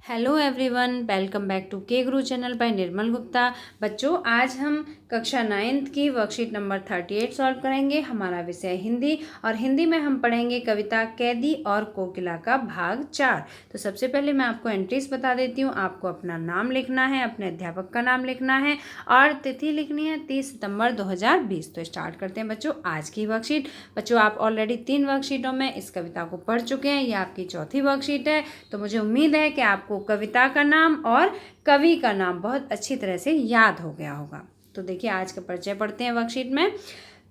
Hello everyone, welcome back to K Guru channel bye निर्मल गुप्ता। बच्चों, आज हम कक्षा 9th की वर्कशीट नंबर 38 सॉल्व करेंगे। हमारा विषय हिंदी और हिंदी में हम पढ़ेंगे कविता कैदी और कोकिला का भाग 4। तो सबसे पहले मैं आपको एंट्रीज बता देती हूँ। आपको अपना नाम लिखना है, अपने अध्यापक का नाम लिखना है और तिथि लिखनी है 30 सितंबर 2020। तो स्टार्ट करते हैं बच्चों आज की वर्कशीट। बच्चों, आप ऑलरेडी 3 वर्कशीटों में इस कविता को पढ़ चुके हैं। ये आपकी चौथी वर्कशीट है। तो मुझे उम्मीद है कि आपको कविता का नाम और कवि का नाम बहुत अच्छी तरह से याद हो गया होगा। तो देखिए, आज का परिचय पढ़ते हैं वर्कशीट में।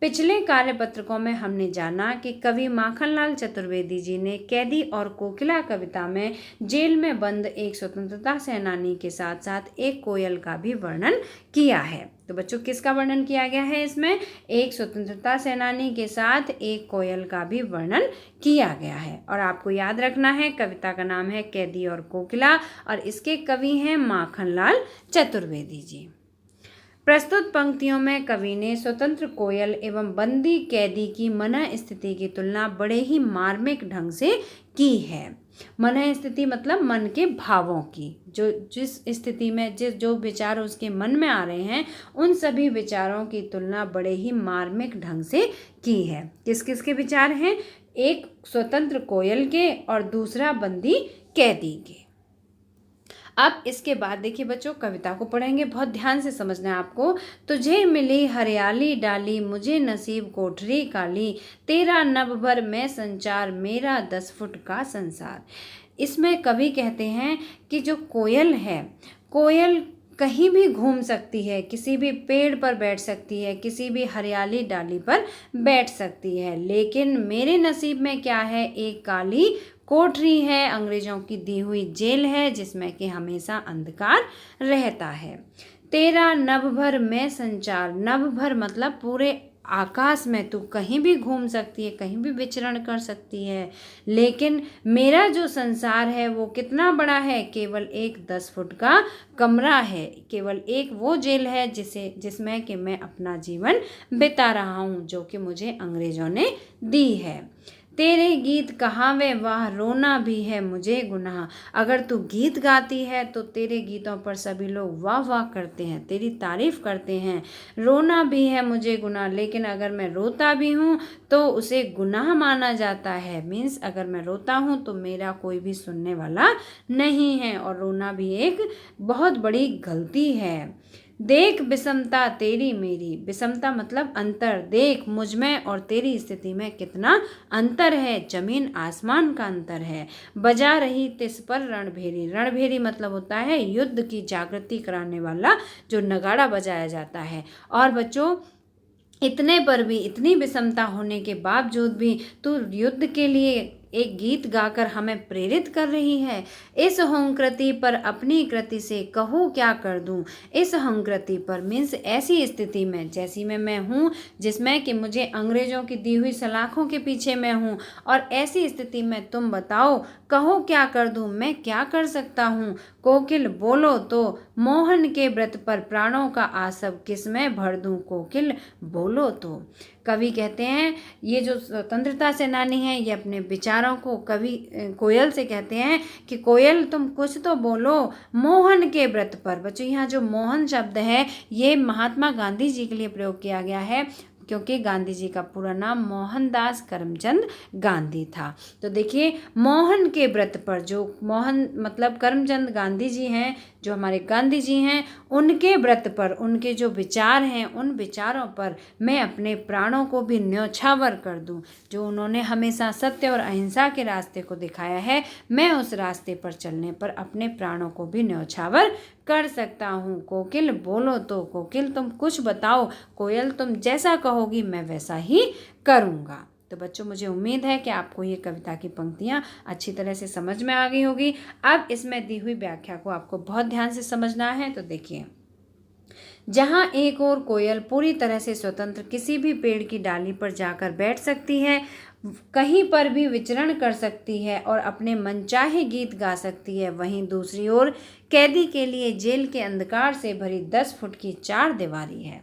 पिछले कार्यपत्रकों में हमने जाना कि कवि माखनलाल चतुर्वेदी जी ने कैदी और कोकिला कविता में जेल में बंद एक स्वतंत्रता सेनानी के साथ साथ एक कोयल का भी वर्णन किया है। तो बच्चों, किसका वर्णन किया गया है इसमें? एक स्वतंत्रता सेनानी के साथ एक कोयल का भी वर्णन किया गया है। और आपको याद रखना है, कविता का नाम है कैदी और कोकिला और इसके कवि हैं माखनलाल चतुर्वेदी जी। प्रस्तुत पंक्तियों में कवि ने स्वतंत्र कोयल एवं बंदी कैदी की मन स्थिति की तुलना बड़े ही मार्मिक ढंग से की है। मन स्थिति मतलब मन के भावों की, जो जिस स्थिति में जो विचार उसके मन में आ रहे हैं, उन सभी विचारों की तुलना बड़े ही मार्मिक ढंग से की है। किस किस के विचार हैं? एक स्वतंत्र कोयल के और दूसरा बंदी कैदी के। अब इसके बाद देखिए बच्चों, कविता को पढ़ेंगे, बहुत ध्यान से समझना है आपको। तुझे मिली हरियाली डाली, मुझे नसीब कोठरी काली, तेरा नभ भर मैं संचार, मेरा 10 फुट का संसार। इसमें कवि कहते हैं कि जो कोयल है, कोयल कहीं भी घूम सकती है, किसी भी पेड़ पर बैठ सकती है, किसी भी हरियाली डाली पर बैठ सकती है, लेकिन मेरे नसीब में क्या है? एक काली कोठरी है, अंग्रेजों की दी हुई जेल है जिसमें कि हमेशा अंधकार रहता है। तेरा नभ भर मैं संचार, नभ भर मतलब पूरे आकाश में तू कहीं भी घूम सकती है, कहीं भी विचरण कर सकती है, लेकिन मेरा जो संसार है वो कितना बड़ा है? केवल एक 10 फुट का कमरा है, केवल एक वो जेल है जिसमें कि मैं अपना जीवन बिता रहा हूँ, जो कि मुझे अंग्रेजों ने दी है। तेरे गीत कहावे वाह, रोना भी है मुझे गुनाह। अगर तू गीत गाती है तो तेरे गीतों पर सभी लोग वाह वाह करते हैं, तेरी तारीफ करते हैं। रोना भी है मुझे गुनाह, लेकिन अगर मैं रोता भी हूँ तो उसे गुनाह माना जाता है। मीन्स अगर मैं रोता हूँ तो मेरा कोई भी सुनने वाला नहीं है, और रोना भी एक बहुत बड़ी गलती है। देख विषमता तेरी मेरी, विषमता मतलब अंतर, देख मुझ में और तेरी स्थिति में कितना अंतर है, जमीन आसमान का अंतर है। बजा रही तिस पर रणभेरी, रणभेरी मतलब होता है युद्ध की जागृति कराने वाला जो नगाड़ा बजाया जाता है। और बच्चों, इतने पर भी, इतनी विषमता होने के बावजूद भी तू युद्ध के लिए एक गीत गाकर हमें प्रेरित कर रही है। इस होंकृति पर अपनी कृति से कहूँ क्या कर दूँ। इस होंकृति पर मीन्स ऐसी स्थिति में जैसी में मैं हूँ, जिसमें कि मुझे अंग्रेजों की दी हुई सलाखों के पीछे मैं हूँ, और ऐसी स्थिति में तुम बताओ कहो क्या कर दूँ, मैं क्या कर सकता हूँ। कोकिल बोलो तो मोहन के व्रत पर प्राणों का आसव किसमें भर दूँ, कोकिल बोलो तो। कवि कहते हैं, ये जो स्वतंत्रता सेनानी है, ये अपने विचारों को कवि कोयल से कहते हैं कि कोयल तुम कुछ तो बोलो मोहन के व्रत पर। बच्चों, यहाँ जो मोहन शब्द है ये महात्मा गांधी जी के लिए प्रयोग किया गया है, क्योंकि गांधी जी का पूरा नाम मोहनदास करमचंद गांधी था। तो देखिए, मोहन के व्रत पर, जो मोहन मतलब करमचंद गांधी जी हैं, जो हमारे गांधी जी हैं, उनके व्रत पर, उनके जो विचार हैं, उन विचारों पर मैं अपने प्राणों को भी न्यौछावर कर दूं। जो उन्होंने हमेशा सत्य और अहिंसा के रास्ते को दिखाया है, मैं उस रास्ते पर चलने पर अपने प्राणों को भी न्यौछावर कर सकता हूँ। कोकिल बोलो तो, कोकिल तुम कुछ बताओ, कोयल तुम जैसा कहोगी मैं वैसा ही करूँगा। तो बच्चों, मुझे उम्मीद है कि आपको ये कविता की पंक्तियाँ अच्छी तरह से समझ में आ गई होगी। अब इसमें दी हुई व्याख्या को आपको बहुत ध्यान से समझना है। तो देखिए, जहाँ एक और कोयल पूरी तरह से स्वतंत्र किसी भी पेड़ की डाली पर जाकर बैठ सकती है, कहीं पर भी विचरण कर सकती है और अपने मनचाहे गीत गा सकती है, वहीं दूसरी ओर कैदी के लिए जेल के अंधकार से भरी 10 फुट की चार दीवारी है।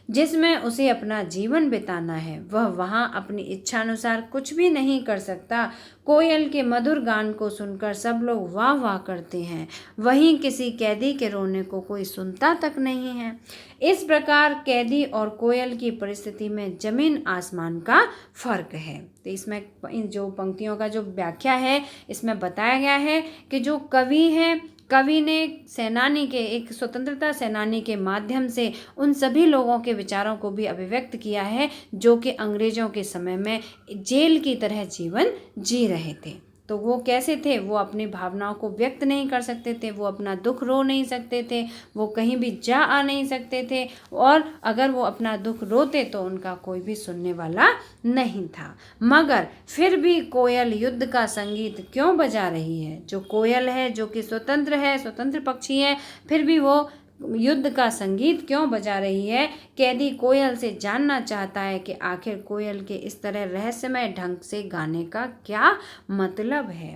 जिसमें उसे अपना जीवन बिताना है, वह वहाँ अपनी इच्छानुसार कुछ भी नहीं कर सकता। कोयल के मधुर गान को सुनकर सब लोग वाह वाह करते हैं, वहीं किसी कैदी के रोने को कोई सुनता तक नहीं है। इस प्रकार कैदी और कोयल की परिस्थिति में जमीन आसमान का फर्क है। तो इसमें इन जो पंक्तियों का जो व्याख्या है इसमें बताया गया है कि जो कवि हैं, कवि ने सेनानी के, एक स्वतंत्रता सेनानी के माध्यम से उन सभी लोगों के विचारों को भी अभिव्यक्त किया है जो कि अंग्रेजों के समय में जेल की तरह जीवन जी रहे थे। तो वो कैसे थे, वो अपनी भावनाओं को व्यक्त नहीं कर सकते थे, वो अपना दुख रो नहीं सकते थे, वो कहीं भी जा आ नहीं सकते थे, और अगर वो अपना दुख रोते तो उनका कोई भी सुनने वाला नहीं था। मगर फिर भी कोयल युद्ध का संगीत क्यों बजा रही है? जो कोयल है, जो कि स्वतंत्र है, स्वतंत्र पक्षी है, फिर भी वो युद्ध का संगीत क्यों बजा रही है? कैदी कोयल से जानना चाहता है कि आखिर कोयल के इस तरह रहस्यमय ढंग से गाने का क्या मतलब है।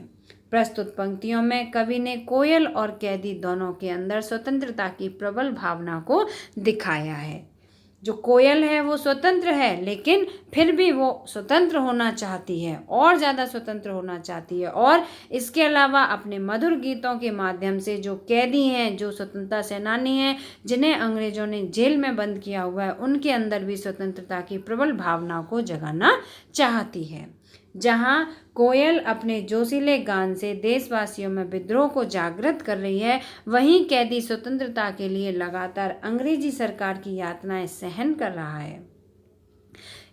प्रस्तुत पंक्तियों में कवि ने कोयल और कैदी दोनों के अंदर स्वतंत्रता की प्रबल भावना को दिखाया है। जो कोयल है वो स्वतंत्र है, लेकिन फिर भी वो स्वतंत्र होना चाहती है, और ज़्यादा स्वतंत्र होना चाहती है। और इसके अलावा अपने मधुर गीतों के माध्यम से जो कैदी हैं, जो स्वतंत्रता सेनानी हैं, जिन्हें अंग्रेजों ने जेल में बंद किया हुआ है, उनके अंदर भी स्वतंत्रता की प्रबल भावना को जगाना चाहती है। जहाँ कोयल अपने जोशीले गान से देशवासियों में विद्रोह को जागृत कर रही है, वहीं कैदी स्वतंत्रता के लिए लगातार अंग्रेजी सरकार की यातनाएं सहन कर रहा है।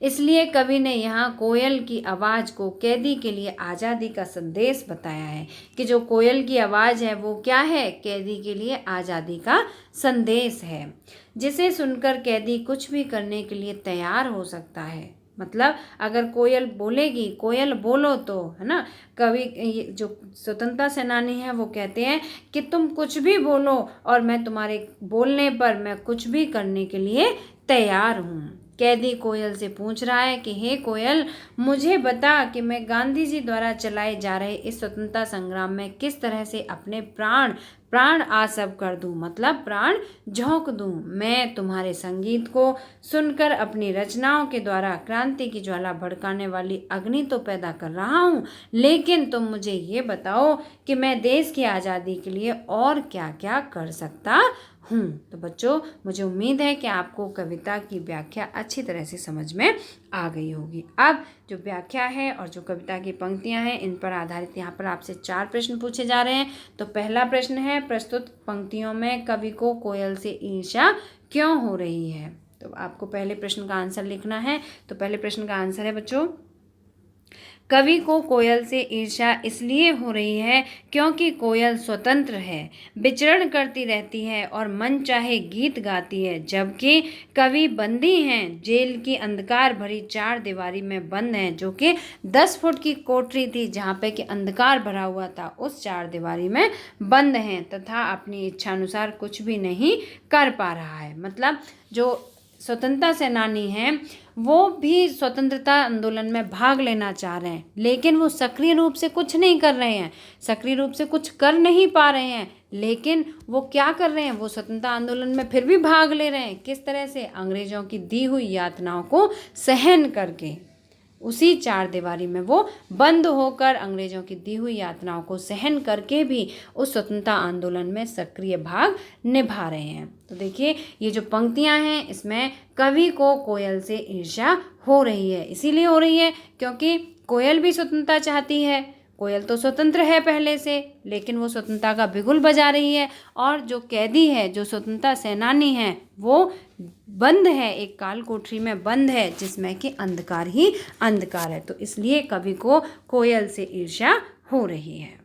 इसलिए कवि ने यहाँ कोयल की आवाज़ को कैदी के लिए आज़ादी का संदेश बताया है कि जो कोयल की आवाज़ है वो क्या है? कैदी के लिए आज़ादी का संदेश है, जिसे सुनकर कैदी कुछ भी करने के लिए तैयार हो सकता है। मतलब अगर कोयल बोलेगी, कोयल बोलो तो, है ना। कवि जो स्वतंत्रता सेनानी है वो कहते हैं कि तुम कुछ भी बोलो और मैं तुम्हारे बोलने पर मैं कुछ भी करने के लिए तैयार हूँ। कैदी कोयल से पूछ रहा है कि हे कोयल, मुझे बता कि मैं गांधी जी द्वारा चलाए जा रहे इस स्वतंत्रता संग्राम में किस तरह से अपने प्राण आसव कर दूं, मतलब प्राण झोंक दूं। मैं तुम्हारे संगीत को सुनकर अपनी रचनाओं के द्वारा क्रांति की ज्वाला भड़काने वाली अग्नि तो पैदा कर रहा हूँ, लेकिन तुम मुझे ये बताओ कि मैं देश की आज़ादी के लिए और क्या क्या कर सकता हूँ। तो बच्चों, मुझे उम्मीद है कि आपको कविता की व्याख्या अच्छी तरह से समझ में आ गई होगी। अब जो व्याख्या है और जो कविता की पंक्तियाँ हैं, इन पर आधारित यहाँ पर आपसे 4 प्रश्न पूछे जा रहे हैं। तो पहला प्रश्न है, प्रस्तुत पंक्तियों में कवि को कोयल से ईर्ष्या क्यों हो रही है? तो आपको पहले प्रश्न का आंसर लिखना है। तो पहले प्रश्न का आंसर है बच्चों, कवि को कोयल से ईर्ष्या इसलिए हो रही है क्योंकि कोयल स्वतंत्र है, विचरण करती रहती है और मन चाहे गीत गाती है, जबकि कवि बंदी हैं, जेल की अंधकार भरी 4 दीवारी में बंद हैं, जो कि 10 फुट की कोठरी थी जहाँ पे कि अंधकार भरा हुआ था, उस 4 दीवारी में बंद हैं तथा अपनी इच्छानुसार कुछ भी नहीं कर पा रहा है। मतलब जो स्वतंत्रता सेनानी हैं वो भी स्वतंत्रता आंदोलन में भाग लेना चाह रहे हैं, लेकिन वो सक्रिय रूप से कुछ नहीं कर रहे हैं, सक्रिय रूप से कुछ कर नहीं पा रहे हैं। लेकिन वो क्या कर रहे हैं? वो स्वतंत्रता आंदोलन में फिर भी भाग ले रहे हैं। किस तरह से? अंग्रेजों की दी हुई यातनाओं को सहन करके। उसी 4 दीवारी में वो बंद होकर अंग्रेजों की दी हुई यातनाओं को सहन करके भी उस स्वतंत्रता आंदोलन में सक्रिय भाग निभा रहे हैं। तो देखिए, ये जो पंक्तियां हैं इसमें कवि को कोयल से ईर्ष्या हो रही है। इसीलिए हो रही है क्योंकि कोयल भी स्वतंत्रता चाहती है। कोयल तो स्वतंत्र है पहले से, लेकिन वो स्वतंत्रता का बिगुल बजा रही है। और जो कैदी है, जो स्वतंत्रता सेनानी है, वो बंद है, एक काल कोठरी में बंद है जिसमें कि अंधकार ही अंधकार है। तो इसलिए कवि को कोयल से ईर्ष्या हो रही है।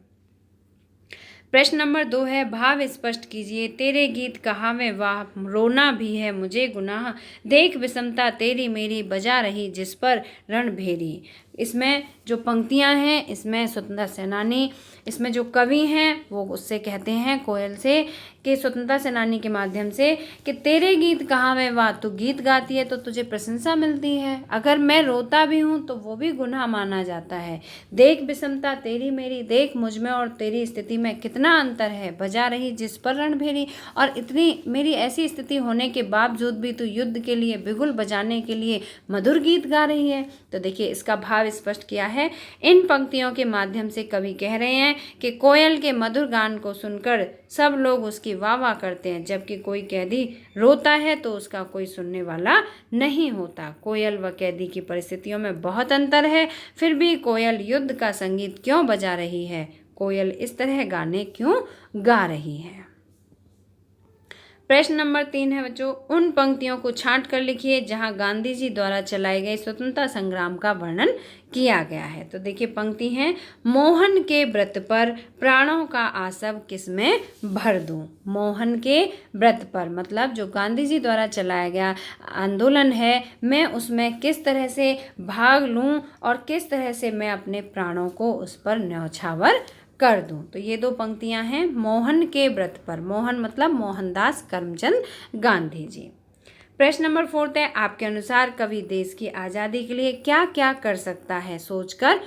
प्रश्न नंबर 2 है, भाव स्पष्ट कीजिए। तेरे गीत कहावे वाह, रोना भी है मुझे गुनाह, देख विषमता तेरी मेरी बजा रही जिस पर रणभेरी। इसमें जो पंक्तियां हैं इसमें स्वतंत्रता सेनानी, इसमें जो कवि हैं वो उससे कहते हैं कोयल से कि स्वतंत्रता सेनानी के माध्यम से कि तेरे गीत कहाँ वे वाह, तू गीत गाती है तो तुझे प्रशंसा मिलती है, अगर मैं रोता भी हूँ तो वो भी गुनाह माना जाता है। देख विषमता तेरी मेरी, देख मुझ में और तेरी स्थिति में कितना अंतर है, बजा रही जिस पर रणभेरी, और इतनी मेरी ऐसी स्थिति होने के बावजूद भी तू युद्ध के लिए बिगुल बजाने के लिए मधुर गीत गा रही है। तो देखिए इसका भाव स्पष्ट किया है। इन पंक्तियों के माध्यम से कवि कह रहे हैं कि कोयल के मधुर गान को सुनकर सब लोग उसकी वाह वाह करते हैं, जबकि कोई कैदी रोता है तो उसका कोई सुनने वाला नहीं होता। कोयल व कैदी की परिस्थितियों में बहुत अंतर है, फिर भी कोयल युद्ध का संगीत क्यों बजा रही है, कोयल इस तरह गाने क्यों गा रही है। प्रश्न नंबर 3 है बच्चों, उन पंक्तियों को छांट कर लिखिए जहां गांधी जी द्वारा चलाए गए स्वतंत्रता संग्राम का वर्णन किया गया है। तो देखिए पंक्ति है, मोहन के व्रत पर प्राणों का आसव किसमें भर दूं। मोहन के व्रत पर मतलब जो गांधी जी द्वारा चलाया गया आंदोलन है, मैं उसमें किस तरह से भाग लूं और किस तरह से मैं अपने प्राणों को उस पर न्यौछावर कर दूं। तो ये दो पंक्तियां हैं मोहन के व्रत पर। मोहन मतलब मोहनदास करमचंद गांधी जी। प्रश्न नंबर 4 है, आपके अनुसार कवि देश की आज़ादी के लिए क्या क्या कर सकता है, सोचकर।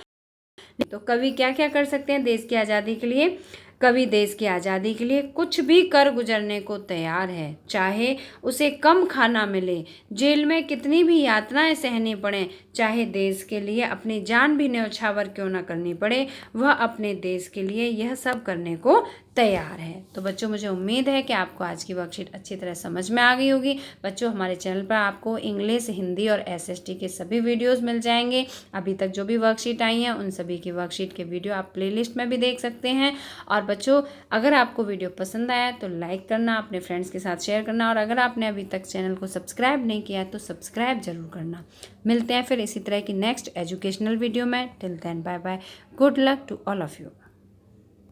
तो कवि क्या क्या कर सकते हैं देश की आज़ादी के लिए। कवि देश की आज़ादी के लिए कुछ भी कर गुजरने को तैयार है, चाहे उसे कम खाना मिले, जेल में कितनी भी यातनाएं सहनी पड़ें, चाहे देश के लिए अपनी जान भी न्यौछावर क्यों न करनी पड़े, वह अपने देश के लिए यह सब करने को तैयार है। तो बच्चों मुझे उम्मीद है कि आपको आज की वर्कशीट अच्छी तरह समझ में आ गई होगी। बच्चों हमारे चैनल पर आपको इंग्लिश, हिंदी और एसएसटी के सभी वीडियोस मिल जाएंगे। अभी तक जो भी वर्कशीट आई हैं उन सभी की वर्कशीट के वीडियो आप प्लेलिस्ट में भी देख सकते हैं। और बच्चों अगर आपको वीडियो पसंद आया तो लाइक करना, अपने फ्रेंड्स के साथ शेयर करना, और अगर आपने अभी तक चैनल को सब्सक्राइब नहीं किया तो सब्सक्राइब जरूर करना। मिलते हैं फिर इसी तरह की नेक्स्ट एजुकेशनल वीडियो में। Till then bye bye, good luck to all of you.